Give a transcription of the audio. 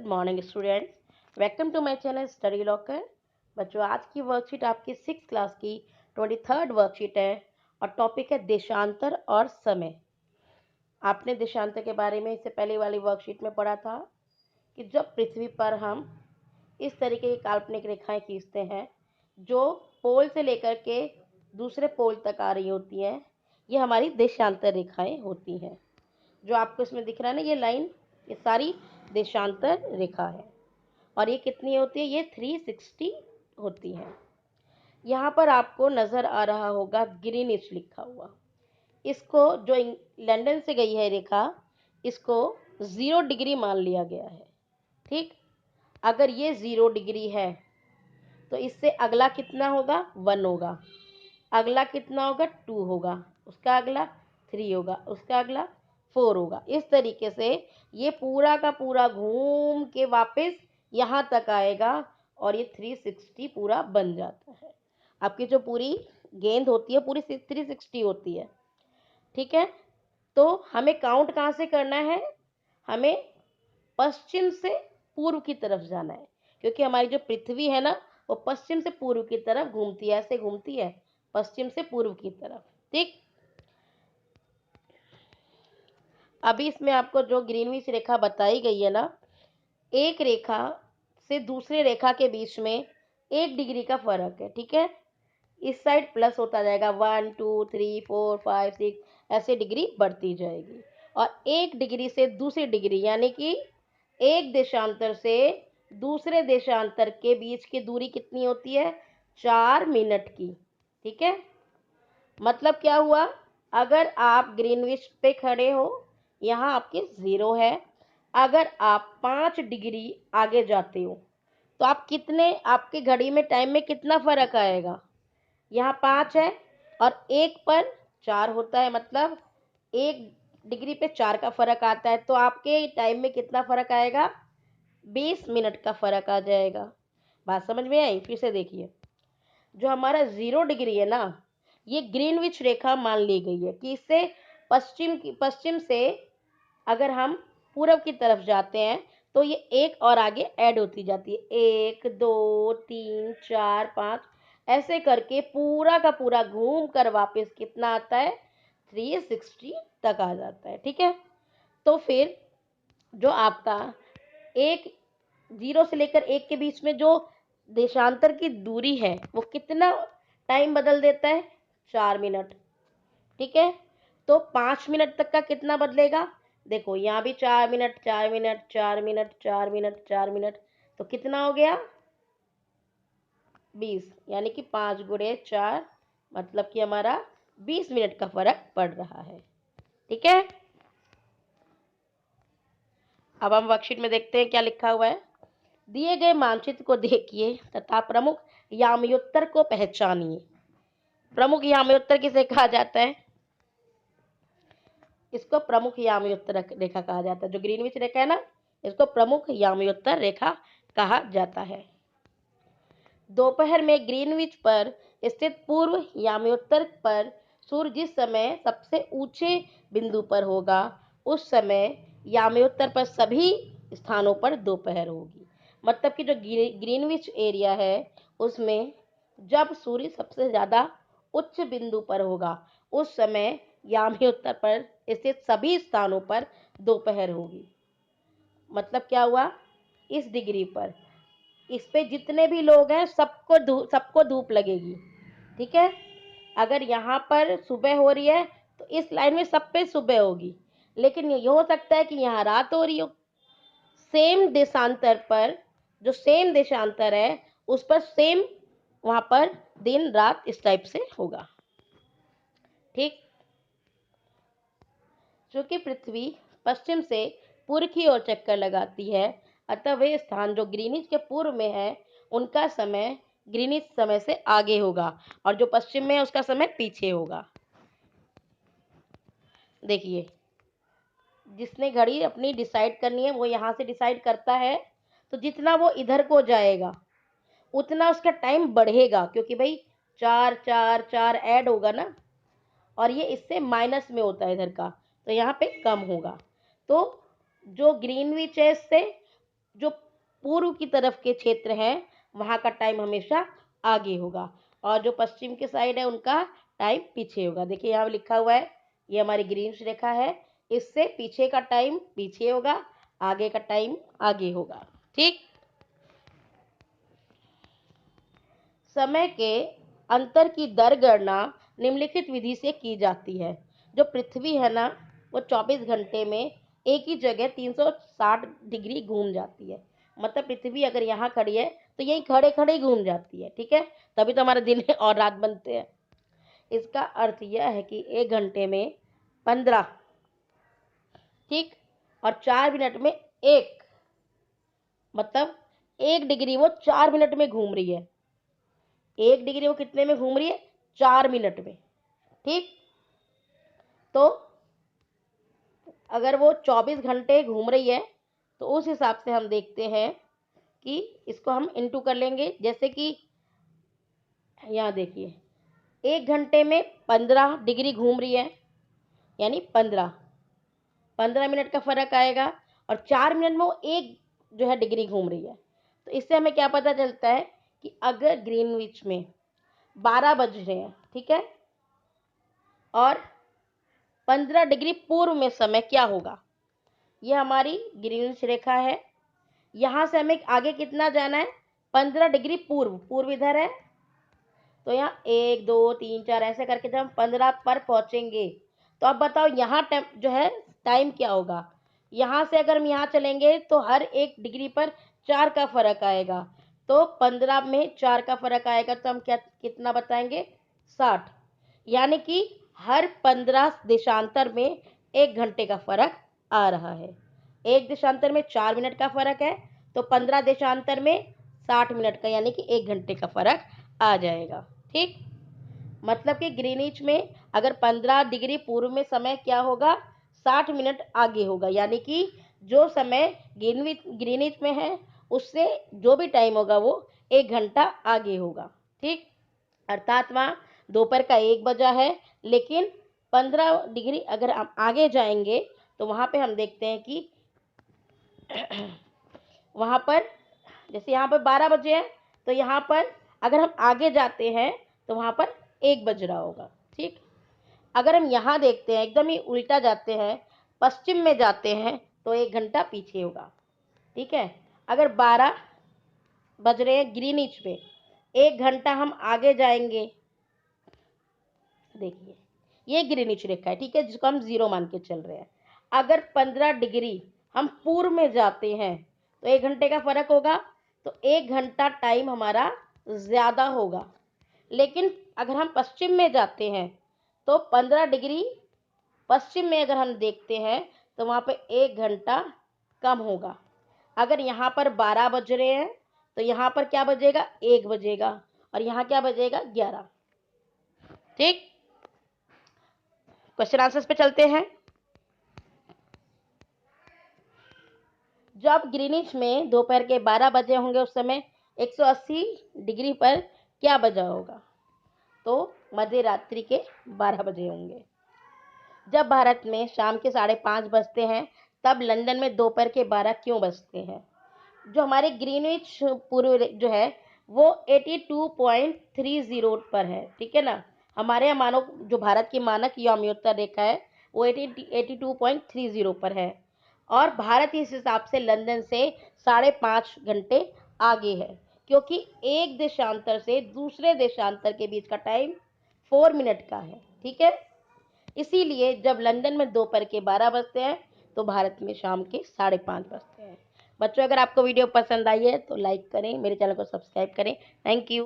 Good morning students, welcome to my channel study locker. बच्चों, आज की वर्कशीट आपकी 6 क्लास की 23rd वर्कशीट है और टॉपिक है देशांतर और समय। आपने देशांतर के बारे में इससे पहले वाली वर्कशीट में पढ़ा था कि जब पृथ्वी पर हम इस तरीके की काल्पनिक रेखाएं खींचते हैं जो पोल से लेकर के दूसरे पोल तक आ रही होती हैं, ये हमारी देशांतर रेखाएं होती हैं। जो आपको इसमें दिख रहा है ना, ये लाइन, ये सारी देशांतर रेखा है और ये कितनी होती है? ये 360 होती है। यहाँ पर आपको नज़र आ रहा होगा ग्रीनिच लिखा हुआ। इसको जो लंदन से गई है रेखा, इसको 0 डिग्री मान लिया गया है। ठीक, अगर ये 0 डिग्री है तो इससे अगला कितना होगा? 1 होगा। अगला कितना होगा? 2 होगा। उसका अगला 3 होगा। उसका अगला 4 होगा। इस तरीके से ये पूरा का पूरा घूम के वापस यहाँ तक आएगा और ये 360 पूरा बन जाता है। आपकी जो पूरी गेंद होती है पूरी 360 होती है। ठीक है, तो हमें काउंट कहाँ से करना है? हमें पश्चिम से पूर्व की तरफ जाना है, क्योंकि हमारी जो पृथ्वी है ना, वो पश्चिम से पूर्व की तरफ घूमती है। ऐसे घूमती है पश्चिम से पूर्व की तरफ। ठीक, अभी इसमें आपको जो ग्रीनविच रेखा बताई गई है ना, एक रेखा से दूसरे रेखा के बीच में 1 डिग्री का फर्क है। ठीक है, इस साइड प्लस होता जाएगा, 1 2 3 4 5 6 ऐसे डिग्री बढ़ती जाएगी। और 1 डिग्री से दूसरी डिग्री, यानी कि एक देशांतर से दूसरे देशांतर के बीच की दूरी कितनी होती है? 4 मिनट की। ठीक है, मतलब क्या हुआ? अगर आप ग्रीनविच पे खड़े हो, यहाँ आपके 0 है। अगर आप 5 डिग्री आगे जाते हो तो आप कितने, आपके घड़ी में टाइम में कितना फर्क आएगा? यहाँ 5 है और 1 पर 4 होता है, मतलब 1 डिग्री पे 4 का फर्क आता है। तो आपके टाइम में कितना फर्क आएगा? 20 मिनट का फर्क आ जाएगा। बात समझ में आई? फिर से देखिए, जो हमारा 0 डिग्री है ना, ये ग्रीनविच रेखा मान ली गई है कि इससे पश्चिम से अगर हम पूरब की तरफ जाते हैं तो ये एक और आगे ऐड होती जाती है। 1 2 3 4 5 ऐसे करके पूरा का पूरा घूम कर वापस कितना आता है? 360 तक आ जाता है। ठीक है, तो फिर जो आपका एक 0 से लेकर 1 के बीच में जो देशांतर की दूरी है, वो कितना टाइम बदल देता है? 4 मिनट। ठीक है, तो 5 मिनट तक का कितना बदलेगा? देखो, यहाँ भी 4 minute 4 minute 4 minute 4 minute 4 minute, तो कितना हो गया? 20, यानी कि 5 गुणे 4, मतलब कि हमारा 20 मिनट का फर्क पड़ रहा है। ठीक है, अब हम वर्कशीट में देखते हैं क्या लिखा हुआ है। दिए गए मानचित्र को देखिए तथा प्रमुख याम्योत्तर को पहचानिए। प्रमुख याम्योत्तर किसे कहा जाता है? इसको प्रमुख याम्योत्तर रेखा कहा जाता है। जो ग्रीनविच रेखा है ना, इसको प्रमुख याम्योत्तर रेखा कहा जाता है। दोपहर में ग्रीनविच पर स्थित पूर्व याम्योत्तर पर सूर्य जिस समय सबसे ऊंचे बिंदु पर होगा, उस समय याम्योत्तर पर सभी स्थानों पर दोपहर होगी। मतलब कि जो ग्रीनविच एरिया है, उसमें जब सूर्य सबसे ज़्यादा उच्च बिंदु पर होगा, उस समय याम्योत्तर पर स्थित सभी स्थानों पर दोपहर होगी। मतलब क्या हुआ? इस डिग्री पर, इस पे जितने भी लोग हैं सबको धूप लगेगी। ठीक है, अगर यहाँ पर सुबह हो रही है तो इस लाइन में सब पे सुबह होगी, लेकिन ये हो सकता है कि यहाँ रात हो रही हो। सेम देशांतर पर, जो सेम देशांतर है उस पर सेम वहाँ पर दिन रात इस टाइप से होगा। ठीक, चूंकि पृथ्वी पश्चिम से पूर्व की ओर चक्कर लगाती है, अतः वे स्थान जो ग्रीनिच के पूर्व में है, उनका समय ग्रीनिच समय से आगे होगा और जो पश्चिम में है उसका समय पीछे होगा। देखिए, जिसने घड़ी अपनी डिसाइड करनी है वो यहाँ से डिसाइड करता है, तो जितना वो इधर को जाएगा उतना उसका टाइम बढ़ेगा, क्योंकि भाई 4 4 4 ऐड होगा ना, और ये इससे माइनस में होता है इधर का, तो यहाँ पे कम होगा। तो जो ग्रीनविच है इससे जो पूर्व की तरफ के क्षेत्र हैं वहाँ का टाइम हमेशा आगे होगा और जो पश्चिम के साइड है उनका टाइम पीछे होगा। देखिए यहाँ लिखा हुआ है, ये हमारी ग्रीन रेखा है, इससे पीछे का टाइम पीछे होगा, आगे का टाइम आगे होगा। ठीक। समय के अंतर की दर गणना निम्नलिखित विधि से की जाती है। जो पृथ्वी है ना, वो 24 घंटे में एक ही जगह 360 डिग्री घूम जाती है। मतलब पृथ्वी अगर यहाँ खड़ी है तो यही खड़े खड़े ही घूम जाती है। ठीक है, तभी तो हमारे दिन और रात बनते हैं। इसका अर्थ यह है कि 1 घंटे में 15, ठीक, और 4 मिनट में 1, मतलब 1 डिग्री वो 4 मिनट में घूम रही है। 1 डिग्री वो कितने में घूम रही है? 4 मिनट में। ठीक। तो अगर वो 24 घंटे घूम रही है तो उस हिसाब से हम देखते हैं कि इसको हम इंटू कर लेंगे। जैसे कि यहाँ देखिए 1 घंटे में 15 डिग्री घूम रही है, यानी 15 मिनट का फर्क आएगा, और 4 मिनट में वो 1 जो है डिग्री घूम रही है। तो इससे हमें क्या पता चलता है कि अगर ग्रीनविच में 12 बज रहे हैं, ठीक है, और 15 डिग्री पूर्व में समय क्या होगा। ये हमारी ग्रीनविच रेखा है। यहाँ से हमें आगे कितना जाना है? 15 डिग्री पूर्व। पूर्व इधर है, तो यहाँ 1 2 3 4 ऐसे करके जब हम 15 पर पहुंचेंगे तो अब बताओ यहाँ जो है टाइम क्या होगा। यहाँ से अगर हम यहाँ चलेंगे तो हर 1 डिग्री पर 4 का फर्क आएगा, तो 15 में 4 का फर्क आएगा तो हम क्या कितना बताएंगे? 60। यानी कि हर 15 देशांतर में 1 घंटे का फर्क आ रहा है। एक देशांतर में 4 मिनट का फर्क है, तो 15 देशांतर में 60 मिनट का, यानी कि 1 घंटे का फर्क आ जाएगा। ठीक। मतलब कि ग्रीनिच में अगर 15 डिग्री पूर्व में समय क्या होगा? 60 मिनट आगे होगा, यानी कि जो समय ग्रीनिच में है उससे जो भी टाइम होगा वो 1 घंटा आगे होगा। ठीक। अर्थात वहाँ दोपहर का 1 बजा है, लेकिन 15 डिग्री अगर हम आगे जाएंगे तो वहाँ पे हम देखते हैं कि वहाँ पर जैसे यहाँ पर 12 बजे हैं, तो यहाँ पर अगर हम आगे जाते हैं तो वहाँ पर 1 बज रहा होगा। ठीक। अगर हम यहाँ देखते हैं, एकदम ही उल्टा जाते हैं, पश्चिम में जाते हैं, तो 1 घंटा पीछे होगा। ठीक है। अगर 12 बज रहे हैं ग्रीनिच में, 1 घंटा हम आगे जाएंगे, देखिए ये ग्रीनिच रेखा है, ठीक है, जिसको हम 0 मान के चल रहे हैं। अगर 15 डिग्री हम पूर्व में जाते हैं तो 1 घंटे का फर्क होगा, तो 1 घंटा टाइम हमारा ज्यादा होगा। लेकिन अगर हम पश्चिम में जाते हैं तो 15 डिग्री पश्चिम में अगर हम देखते हैं तो वहाँ पे 1 घंटा कम होगा। अगर यहाँ पर 12 बज रहे हैं तो यहाँ पर क्या बजेगा? 1 बजेगा, और यहाँ क्या बजेगा? 11। ठीक। क्वेश्चन आंसर्स पे चलते हैं। जब ग्रीनिच में दोपहर के 12 बजे होंगे उस समय 180 डिग्री पर क्या बजा होगा? तो मध्य रात्रि के 12 बजे होंगे। जब भारत में शाम के 5:30 बजते हैं तब लंदन में दोपहर के 12 क्यों बजते हैं? जो हमारे ग्रीनविच पूर्व जो है वो 82.30 पर है। ठीक है ना। हमारे यहाँ मानव जो भारत की मानक याम्योत्तर रेखा है वो 82.30 पर है, और भारत इस हिसाब से लंदन से 5.5 घंटे आगे है, क्योंकि एक देशांतर से दूसरे देशांतर के बीच का टाइम 4 मिनट का है। ठीक है। इसीलिए जब लंदन में दोपहर के 12 बजते हैं तो भारत में शाम के 5:30 बजते हैं। बच्चों, अगर आपको वीडियो पसंद आई है तो लाइक करें, मेरे चैनल को सब्सक्राइब करें। Thank you.